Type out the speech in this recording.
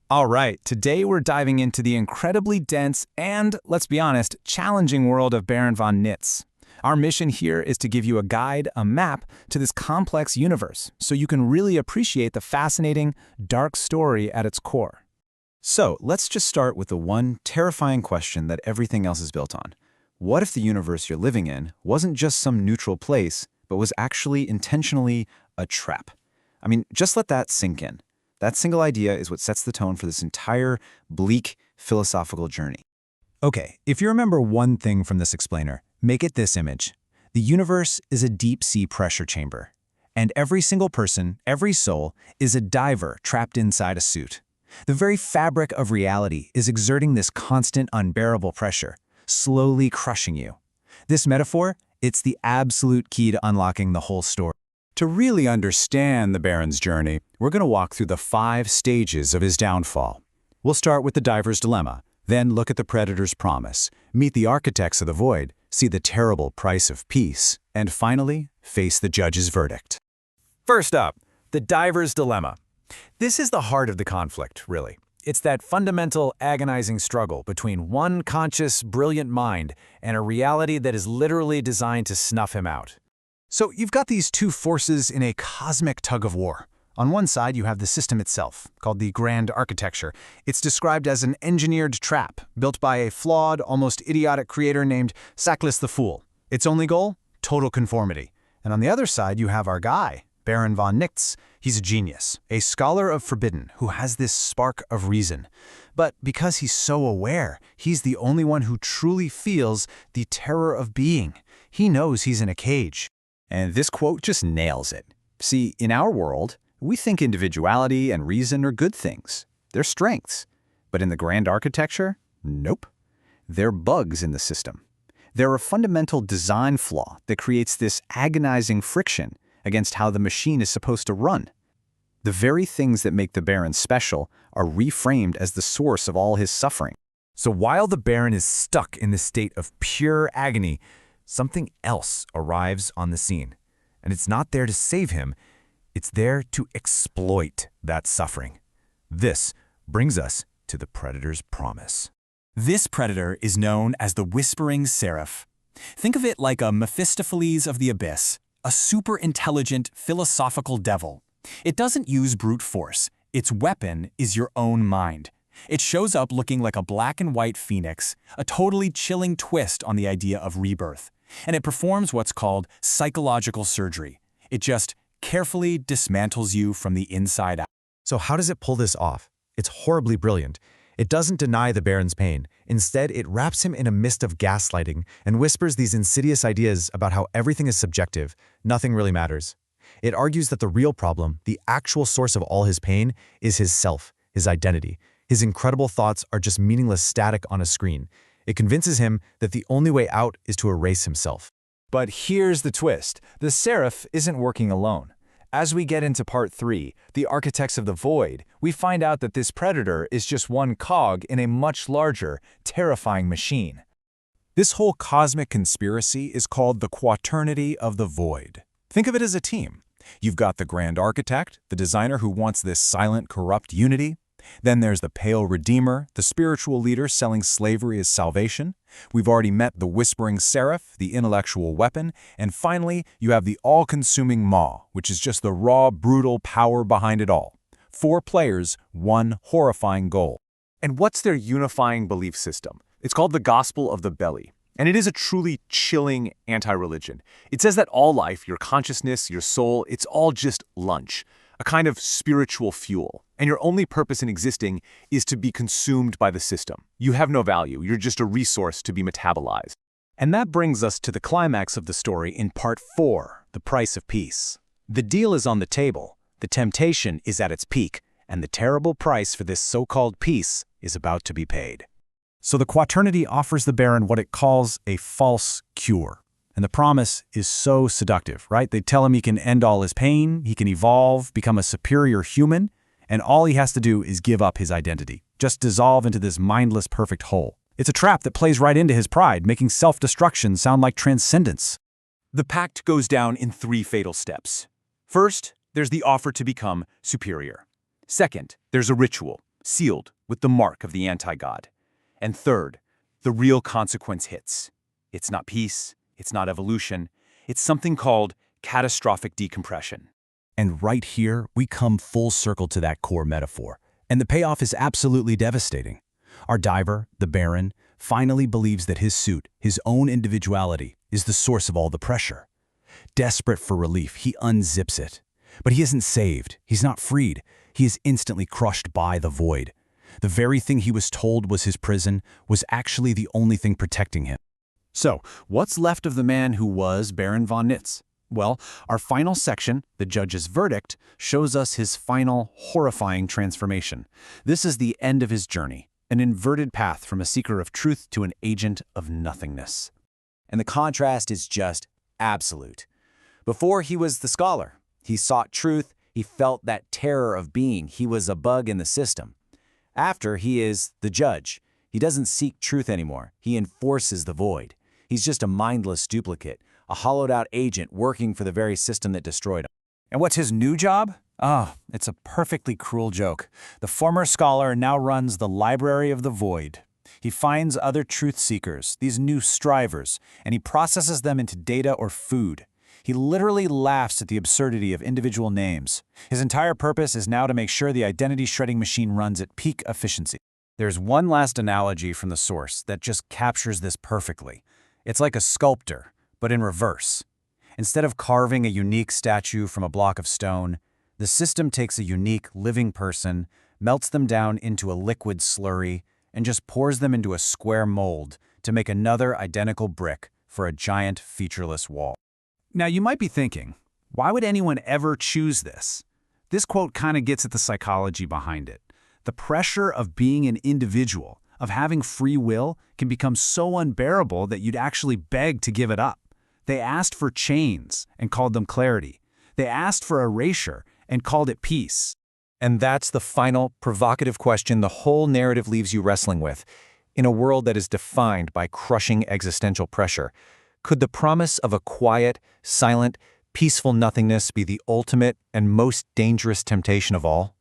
All right, today we're diving into the incredibly dense and, let's be honest, challenging world of Baron von Nitz. Our mission here is to give you a guide, a map to this complex universe, so you can really appreciate the fascinating, dark story at its core. So, let's just start with the one terrifying question that everything else is built on. What if the universe you're living in wasn't just some neutral place, but was actually intentionally a trap? I mean, just let that sink in. That single idea is what sets the tone for this entire bleak philosophical journey. Okay, if you remember one thing from this explainer, make it this image. The universe is a deep-sea pressure chamber, and every single person, every soul, is a diver trapped inside a suit. The very fabric of reality is exerting this constant, unbearable pressure, slowly crushing you. This metaphor, it's the absolute key to unlocking the whole story. To really understand the Baron's journey, we're going to walk through the 5 stages of his downfall. We'll start with the diver's dilemma, then look at the predator's promise, meet the architects of the void, see the terrible price of peace, and finally, face the judge's verdict. First up, the diver's dilemma. This is the heart of the conflict, really. It's that fundamental, agonizing struggle between one conscious, brilliant mind and a reality that is literally designed to snuff him out. So you've got these two forces in a cosmic tug-of-war. On one side, you have the system itself, called the Grand Architecture. It's described as an engineered trap, built by a flawed, almost idiotic creator named Sackless the Fool. Its only goal? Total conformity. And on the other side, you have our guy, Baron von Nitz. He's a genius, a scholar of Forbidden, who has this spark of reason. But because he's so aware, he's the only one who truly feels the terror of being. He knows he's in a cage. And this quote just nails it. See, in our world, we think individuality and reason are good things. They're strengths. But in the Grand Architecture, nope. They're bugs in the system. They're a fundamental design flaw that creates this agonizing friction against how the machine is supposed to run. The very things that make the Baron special are reframed as the source of all his suffering. So while the Baron is stuck in this state of pure agony, something else arrives on the scene. And it's not there to save him, it's there to exploit that suffering. This brings us to the Predator's promise. This predator is known as the Whispering Seraph. Think of it like a Mephistopheles of the Abyss, a super-intelligent, philosophical devil. It doesn't use brute force. Its weapon is your own mind. It shows up looking like a black and white phoenix, a totally chilling twist on the idea of rebirth. And it performs what's called psychological surgery. It just carefully dismantles you from the inside out. So how does it pull this off? It's horribly brilliant. It doesn't deny the Baron's pain. Instead, it wraps him in a mist of gaslighting and whispers these insidious ideas about how everything is subjective, nothing really matters. It argues that the real problem, the actual source of all his pain, is his self, his identity. His incredible thoughts are just meaningless static on a screen. It convinces him that the only way out is to erase himself. But here's the twist. The Seraph isn't working alone. As we get into part 3, the Architects of the Void, we find out that this predator is just one cog in a much larger, terrifying machine. This whole cosmic conspiracy is called the Quaternity of the Void. Think of it as a team. You've got the Grand Architect, the designer who wants this silent, corrupt unity. Then there's the Pale Redeemer, the spiritual leader selling slavery as salvation. We've already met the Whispering Seraph, the intellectual weapon. And finally, you have the all-consuming Maw, which is just the raw, brutal power behind it all. 4 players, 1 horrifying goal. And what's their unifying belief system? It's called the Gospel of the Belly. And it is a truly chilling anti-religion. It says that all life, your consciousness, your soul, it's all just lunch. A kind of spiritual fuel, and your only purpose in existing is to be consumed by the system. You have no value, you're just a resource to be metabolized. And that brings us to the climax of the story in part 4, the price of peace. The deal is on the table, the temptation is at its peak, and the terrible price for this so-called peace is about to be paid. So the Quaternity offers the Baron what it calls a false cure. And the promise is so seductive, right? They tell him he can end all his pain, he can evolve, become a superior human, and all he has to do is give up his identity. Just dissolve into this mindless, perfect whole. It's a trap that plays right into his pride, making self-destruction sound like transcendence. The pact goes down in 3 fatal steps. First, there's the offer to become superior. Second, there's a ritual, sealed with the mark of the anti-god. And third, the real consequence hits. It's not peace, it's not evolution, it's something called catastrophic decompression. And right here, we come full circle to that core metaphor. And the payoff is absolutely devastating. Our diver, the Baron, finally believes that his suit, his own individuality, is the source of all the pressure. Desperate for relief, he unzips it. But he isn't saved. He's not freed. He is instantly crushed by the void. The very thing he was told was his prison was actually the only thing protecting him. So, what's left of the man who was Baron von Nitz? Well, our final section, the judge's verdict, shows us his final, horrifying transformation. This is the end of his journey, an inverted path from a seeker of truth to an agent of nothingness. And the contrast is just absolute. Before he was the scholar, he sought truth, he felt that terror of being, he was a bug in the system. After, he is the judge. He doesn't seek truth anymore, he enforces the void. He's just a mindless duplicate, a hollowed-out agent working for the very system that destroyed him. And what's his new job? It's a perfectly cruel joke. The former scholar now runs the Library of the Void. He finds other truth seekers, these new strivers, and he processes them into data or food. He literally laughs at the absurdity of individual names. His entire purpose is now to make sure the identity-shredding machine runs at peak efficiency. There's one last analogy from the source that just captures this perfectly. It's like a sculptor, but in reverse. Instead of carving a unique statue from a block of stone, the system takes a unique, living person, melts them down into a liquid slurry, and just pours them into a square mold to make another identical brick for a giant, featureless wall. Now, you might be thinking, why would anyone ever choose this? This quote kind of gets at the psychology behind it. The pressure of being an individual, of having free will, can become so unbearable that you'd actually beg to give it up. They asked for chains and called them clarity. They asked for erasure and called it peace. And that's the final, provocative question the whole narrative leaves you wrestling with. In a world that is defined by crushing existential pressure, could the promise of a quiet, silent, peaceful nothingness be the ultimate and most dangerous temptation of all?